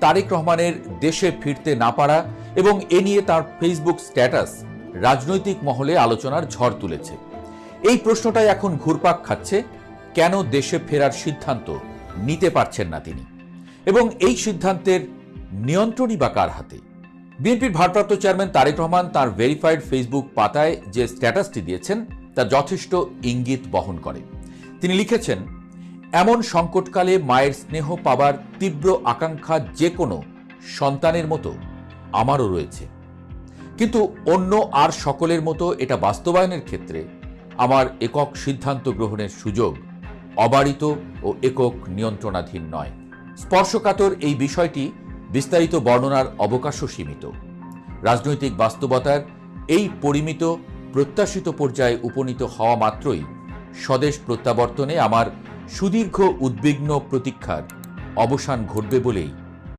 তারেক রহমানের দেশে ফিরতে না পারা এবং এ নিয়ে তার ফেসবুক স্ট্যাটাস রাজনৈতিক মহলে আলোচনার ঝড় তুলেছে। এই প্রশ্নটাই এখন ঘুরপাক খাচ্ছে, কেন দেশে ফেরার সিদ্ধান্ত নিতে পারছেন না তিনি, এবং এই সিদ্ধান্তের নিয়ন্ত্রণই বা কার হাতে? বিএনপির ভারপ্রাপ্ত চেয়ারম্যান তারেক রহমান তার ভেরিফাইড ফেসবুক পাতায় যে স্ট্যাটাসটি দিয়েছেন তা যথেষ্ট ইঙ্গিত বহন করে। তিনি লিখেছেন, এমন সংকটকালে মায়ের স্নেহ পাবার তীব্র আকাঙ্ক্ষা যে কোনো সন্তানের মতো আমারও রয়েছে, কিন্তু অন্য আর সকলের মতো এটা বাস্তবায়নের ক্ষেত্রে আমার একক সিদ্ধান্ত গ্রহণের সুযোগ অবারিত ও একক নিয়ন্ত্রণাধীন নয়। স্পর্শকাতর এই বিষয়টি বিস্তারিত বর্ণনার অবকাশও সীমিত। রাজনৈতিক বাস্তবতার এই পরিমিত প্রত্যাশিত পর্যায়ে উপনীত হওয়া মাত্রই স্বদেশ প্রত্যাবর্তনে আমার সুদীর্ঘ উদ্বিগ্ন প্রতীক্ষার অবসান ঘটবে বলেই